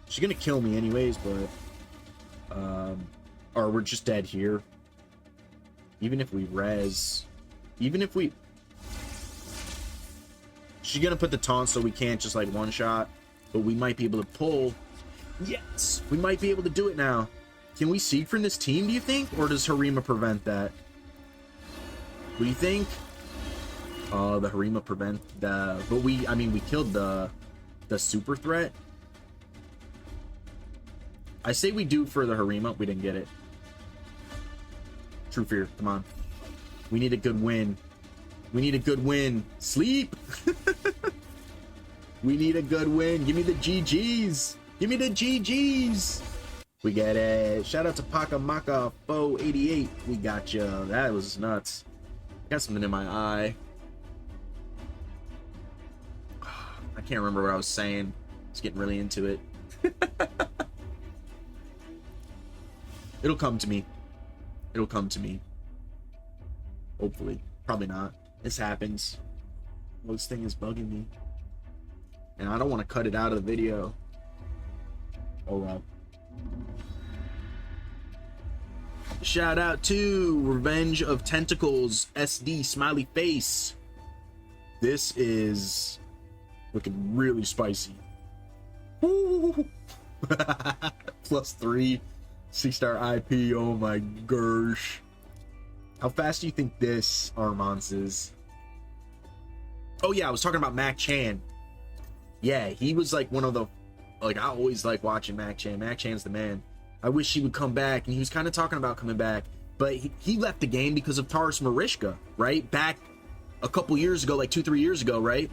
She's gonna kill me anyways, but or we're just dead here. Even if we res, even if we, She's gonna put the taunt so we can't just like one shot, but we might be able to pull. Yes, we might be able to do it now. Can we seed from this team, do you think? Or does Harima prevent that? What do you think? The Harima prevent the... But I mean, we killed the super threat. I say we do for the Harima. We didn't get it. True Fear, come on. We need a good win. We need a good win. Sleep! We need a good win. Give me the GGs. Give me the GGs. We get it. Shout out to Pakamaka Fo 88. We got you. That was nuts. Got something in my eye. I can't remember what I was saying. Just getting really into it. It'll come to me. It'll come to me. Hopefully. Probably not. This happens. This thing is bugging me. And I don't want to cut it out of the video. Oh well. Shout out to Revenge of Tentacles SD smiley face. This is looking really spicy. Woo! +3 6-star IP. Oh my gosh. How fast do you think this Armance is? Oh yeah, I was talking about Mac Chan. Yeah, he was like one of the, like, I always like watching Mac Chan. Mac Chan's the man. I wish he would come back, and he was kind of talking about coming back, but he left the game because of Taurus Marishka, right? Back a couple years ago, like 2-3 years ago, right?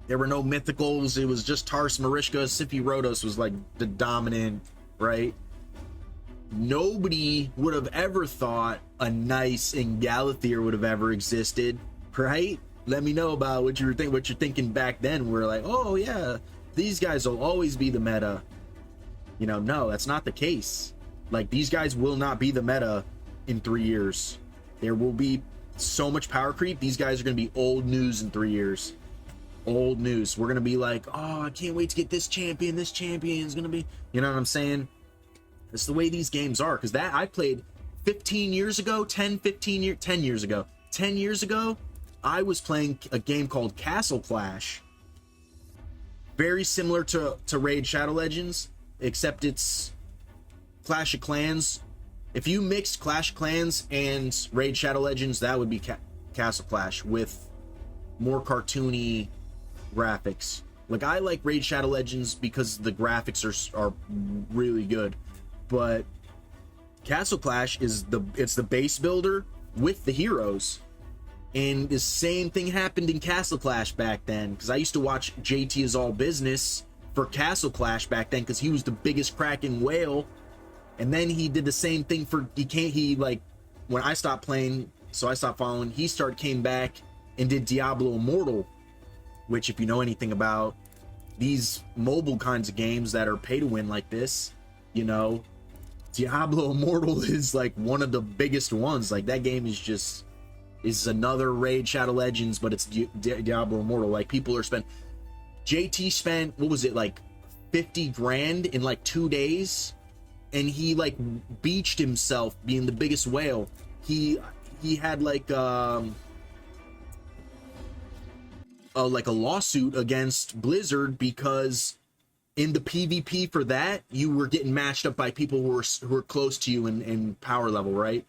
There were no mythicals. It was just Taurus Marishka. Siphi Rhodos was like the dominant, right? Nobody would have ever thought a nice Ingalathir would have ever existed, right? Let me know about what you're thinking back then. We're like, oh yeah, these guys will always be the meta. You know, no, that's not the case. Like, these guys will not be the meta in 3 years. There will be so much power creep. These guys are going to be old news in 3 years. Old news. We're going to be like, oh, I can't wait to get this champion. This champion is going to be, you know what I'm saying? That's the way these games are. Because that I played 15 years ago, 10 years ago. 10 years ago, I was playing a game called Castle Clash. Very similar to Raid Shadow Legends, except it's Clash of Clans. If you mixed Clash of Clans and Raid Shadow Legends, that would be Castle Clash with more cartoony graphics. Like, I like Raid Shadow Legends because the graphics are really good, but Castle Clash is the base builder with the heroes. And the same thing happened in Castle Clash back then, because I used to watch JT Is All Business for Castle Clash back then, because he was the biggest Kraken whale. And then he did the same thing for when I stopped playing, so I stopped following, came back and did Diablo Immortal, which, if you know anything about these mobile kinds of games that are pay to win like this, you know, Diablo Immortal is like one of the biggest ones. Like, that game is another Raid Shadow Legends, but it's Diablo Immortal. Like, people are JT spent, what was it, like 50 grand in like 2 days, and he like beached himself being the biggest whale. He had like a lawsuit against Blizzard because in the PvP for that, you were getting matched up by people who were close to you in power level, right?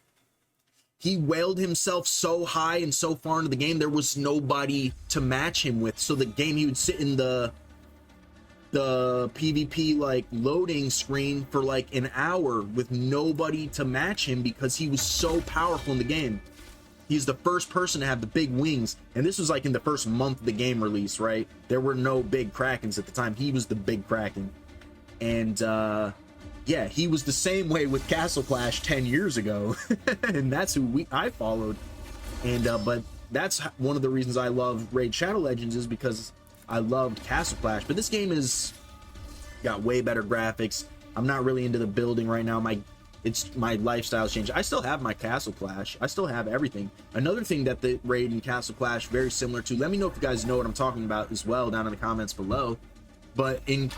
He whaled himself so high and so far into the game, there was nobody to match him with. So the game, he would sit in the PvP like loading screen for like an hour with nobody to match him because he was so powerful in the game. He's the first person to have the big wings, and this was like in the first month of the game release, right? There were no big Krakens at the time. He was the big Kraken. And yeah, he was the same way with Castle Clash 10 years ago. And that's who I followed. And but that's one of the reasons I love Raid Shadow Legends, is because I loved Castle Clash. But this game is got way better graphics. I'm not really into the building right now. My lifestyle's changed. I still have my Castle Clash. I still have everything. Another thing that the Raid and Castle Clash very similar to, let me know if you guys know what I'm talking about as well down in the comments below. But in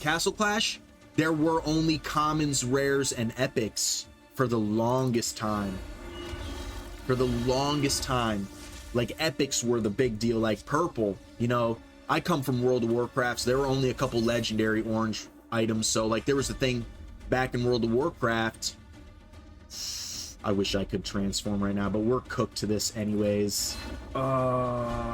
Castle Clash, there were only commons, rares, and epics for the longest time. For the longest time. like epics were the big deal, like purple. You know, I come from World of Warcraft, so there were only a couple legendary orange items. So like there was a thing back in World of Warcraft. I wish I could transform right now, but we're cooked to this anyways. Oh,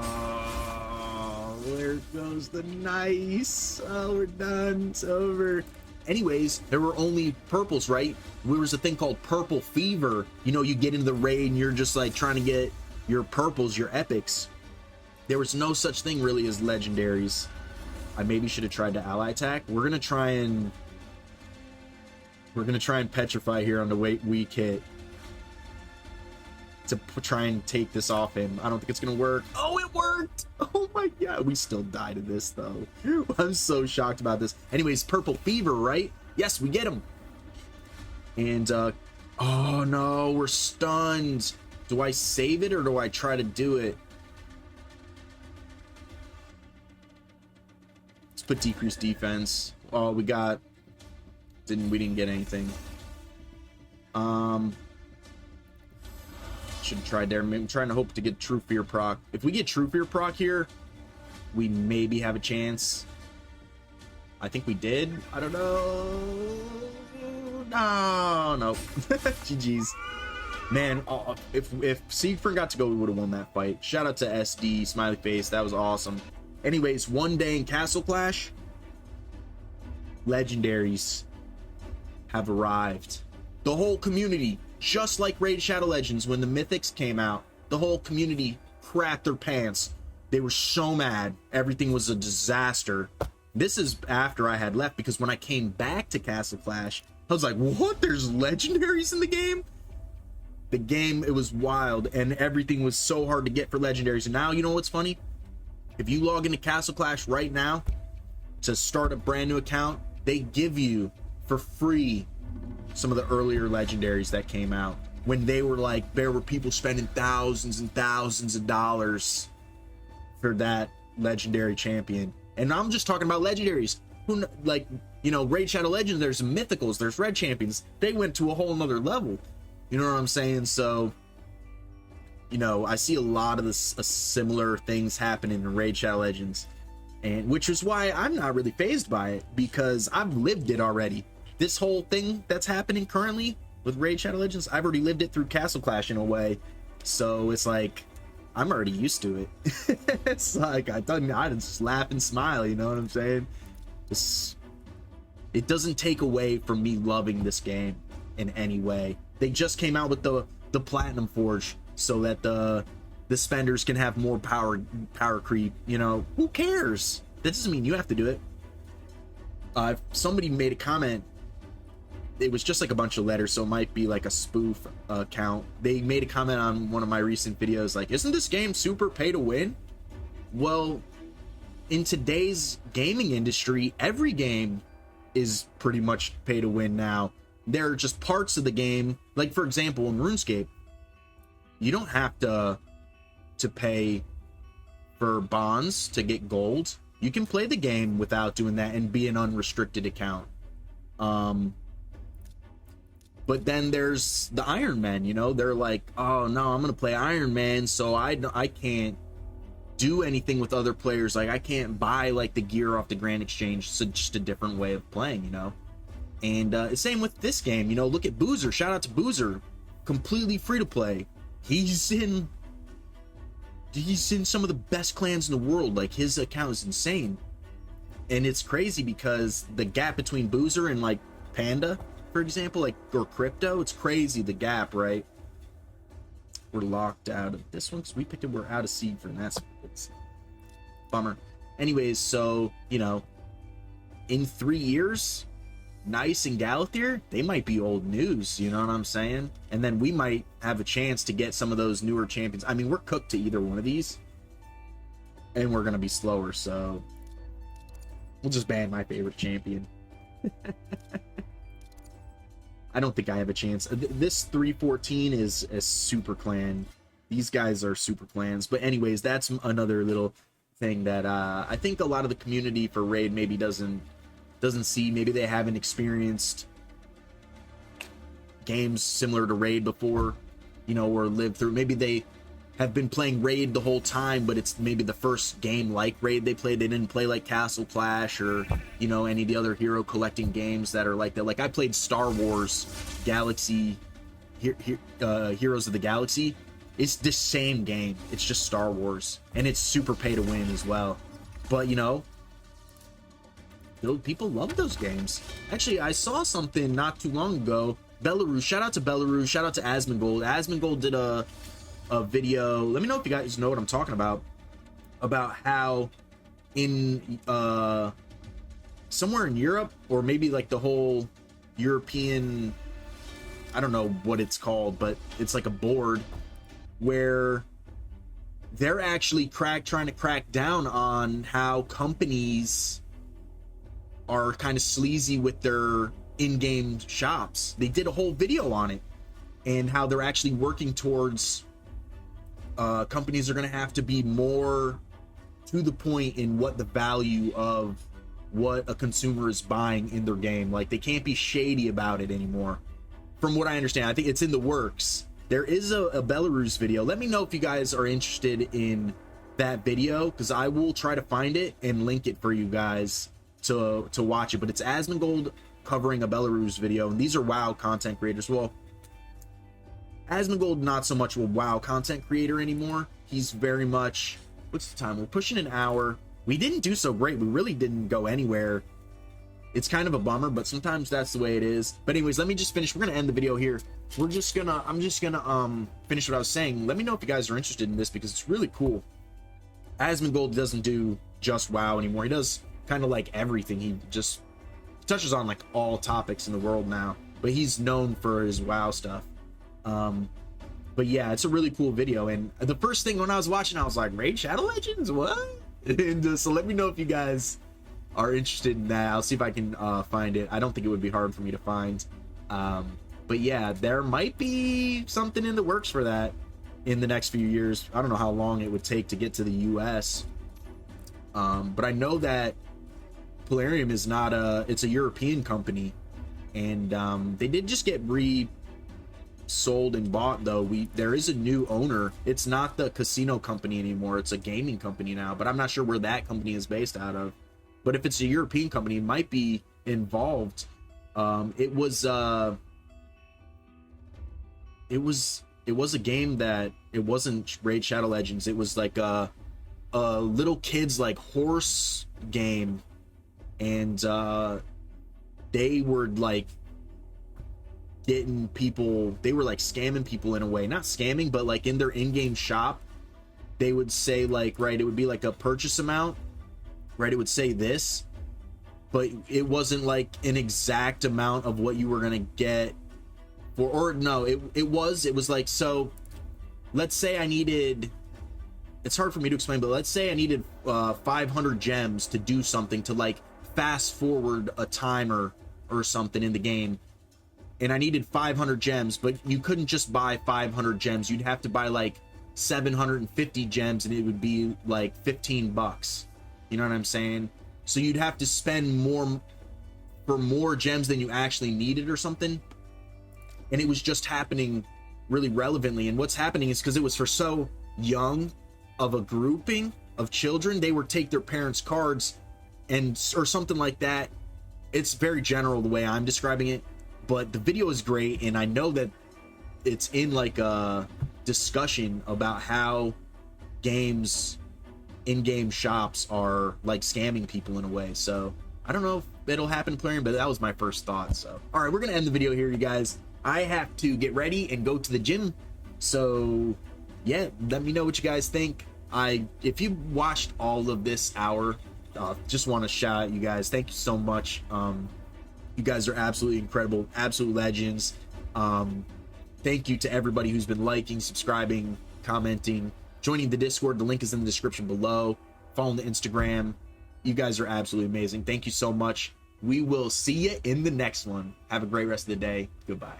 there goes the nice. Oh, we're done. It's over. Anyways, there were only purples, right? There was a thing called purple fever. You know, you get into the raid and you're just like trying to get your purples, your epics. There was no such thing really as legendaries. I maybe should have tried to ally attack. We're gonna try and petrify here on the weak hit to try and take this off him. I don't think it's gonna work. Oh, it worked! Oh my god, we still died in this though. I'm so shocked about this. Anyways, purple fever, right? Yes, we get him. And oh no, we're stunned. Do I save it or do I try to do it? Let's put decreased defense. Oh, we didn't get anything. Should have tried there. I'm trying to hope to get True Fear proc. If we get True Fear proc here, we maybe have a chance. I think we did. I don't know. No. GG's. Man, if Siegfried got to go, we would have won that fight. Shout out to SD, smiley face. That was awesome. Anyways, one day in Castle Clash, legendaries have arrived. The whole community, just like Raid Shadow Legends, when the Mythics came out, the whole community crapped their pants. They were so mad. Everything was a disaster. This is after I had left, because when I came back to Castle Clash, I was like, what? There's legendaries in the game? The game, it was wild, and everything was so hard to get for legendaries. And now, you know what's funny? If you log into Castle Clash right now to start a brand new account, they give you for free some of the earlier legendaries that came out, when they were like, there were people spending thousands and thousands of dollars for that legendary champion. And I'm just talking about legendaries. Who, like, you know, Raid Shadow Legends, there's mythicals, there's red champions. They went to a whole nother level. You know what I'm saying? So, you know, I see a lot of the similar things happening in Raid Shadow Legends, and which is why I'm not really fazed by it, because I've lived it already. This whole thing that's happening currently with Raid Shadow Legends, I've already lived it through Castle Clash in a way. So it's like, I'm already used to it. It's like, I just laugh and smile, you know what I'm saying? It doesn't take away from me loving this game in any way. They just came out with the Platinum Forge so that the spenders can have more power creep, you know? Who cares? That doesn't mean you have to do it. Somebody made a comment. It was just like a bunch of letters, so it might be like a spoof account. They made a comment on one of my recent videos like, isn't this game super pay to win? Well, in today's gaming industry, every game is pretty much pay to win now. There are just parts of the game, like for example in RuneScape, you don't have to pay for bonds to get gold. You can play the game without doing that and be an unrestricted account. But then there's the Iron Men, you know, they're like, oh no, I'm gonna play Iron Man, so I can't do anything with other players. Like I can't buy like the gear off the Grand Exchange. So just a different way of playing, you know. And same with this game, you know. Look at Boozer. Shout out to Boozer, completely free to play. He's in some of the best clans in the world. Like his account is insane, and it's crazy because the gap between Boozer and like Panda, for example, like, or Crypto, it's crazy, the gap, right? We're locked out of this one because we picked it. We're out of seed for, and that's bummer. Anyways, so you know, in 3 years, Nice and Galathier, they might be old news, you know what I'm saying? And then we might have a chance to get some of those newer champions. I mean, we're cooked to either one of these, and we're gonna be slower, so we'll just ban my favorite champion. I don't think I have a chance. This 314 is a super clan. These guys are super clans. But anyways, that's another little thing that I think a lot of the community for Raid maybe doesn't see. Maybe they haven't experienced games similar to Raid before, you know, or lived through. Maybe they have been playing Raid the whole time, but it's maybe the first game like Raid they played. They didn't play like Castle Clash or, you know, any of the other hero collecting games that are like that. Like I played Star Wars Galaxy, Heroes of the Galaxy. It's the same game. It's just Star Wars, and it's super pay to win as well. But you know, people love those games. Actually, I saw something not too long ago. Belarus, shout out to Belarus, shout out to Asmongold. Asmongold did a video. Let me know if you guys know what I'm talking about how in somewhere in Europe, or maybe like the whole European, I don't know what it's called, but it's like a board where they're actually trying to crack down on how companies are kind of sleazy with their in-game shops. They did a whole video on it, and how they're actually working towards companies are going to have to be more to the point in what the value of what a consumer is buying in their game. Like they can't be shady about it anymore, from what I understand. I think it's in the works. There is a Belarus video. Let me know if you guys are interested in that video, because I will try to find it and link it for you guys to watch it. But it's Asmongold covering a Belarus video, and these are WoW content creators. Well, Asmongold not so much a WoW content creator anymore. He's very much, what's the time? We're pushing an hour. We didn't do so great. We really didn't go anywhere. It's kind of a bummer, but sometimes that's the way it is. But anyways, let me just finish. We're gonna end the video here. I'm just gonna finish what I was saying. Let me know if you guys are interested in this, because it's really cool. Asmongold doesn't do just WoW anymore. He does kind of like everything. He just touches on like all topics in the world now, but he's known for his WoW stuff. But yeah, it's a really cool video. And the first thing when I was watching, I was like, Raid Shadow Legends, what? And so let me know if you guys are interested in that. I'll see if I can find it. I don't think it would be hard for me to find. But yeah, there might be something in the works for that in the next few years. I don't know how long it would take to get to the US. But I know that Plarium is not it's a European company, and they did just get sold and bought, though. There is a new owner. It's not the casino company anymore. It's a gaming company now, but I'm not sure where that company is based out of. But if it's a European company, it might be involved. It was a game that, it wasn't Raid Shadow Legends. It was like a little kids like horse game, and they were like getting people, they were like scamming people in a way. Not scamming, but like in their in-game shop, they would say like, right, it would be like a purchase amount, right? It would say this, but it wasn't like an exact amount of what you were gonna get for, or no, it was like, so let's say I needed, it's hard for me to explain, but let's say I needed 500 gems to do something, to like fast forward a timer or something in the game, and I needed 500 gems, but you couldn't just buy 500 gems. You'd have to buy like 750 gems, and it would be like $15. You know what I'm saying? So you'd have to spend more for more gems than you actually needed or something. And it was just happening really relevantly. And what's happening is, because it was for so young of a grouping of children, they would take their parents' cards and or something like that. It's very general the way I'm describing it, but the video is great, and I know that it's in like a discussion about how games, in-game shops are like scamming people in a way. So I don't know if it'll happen in Plarium, but that was my first thought. So all right, we're gonna end the video here, you guys. I have to get ready and go to the gym, so yeah, let me know what you guys think. If you watched all of this hour, just want to shout out you guys. Thank you so much. You guys are absolutely incredible, absolute legends. Thank you to everybody who's been liking, subscribing, commenting, joining the Discord. The link is in the description below. Following the Instagram. You guys are absolutely amazing. Thank you so much. We will see you in the next one. Have a great rest of the day. Goodbye.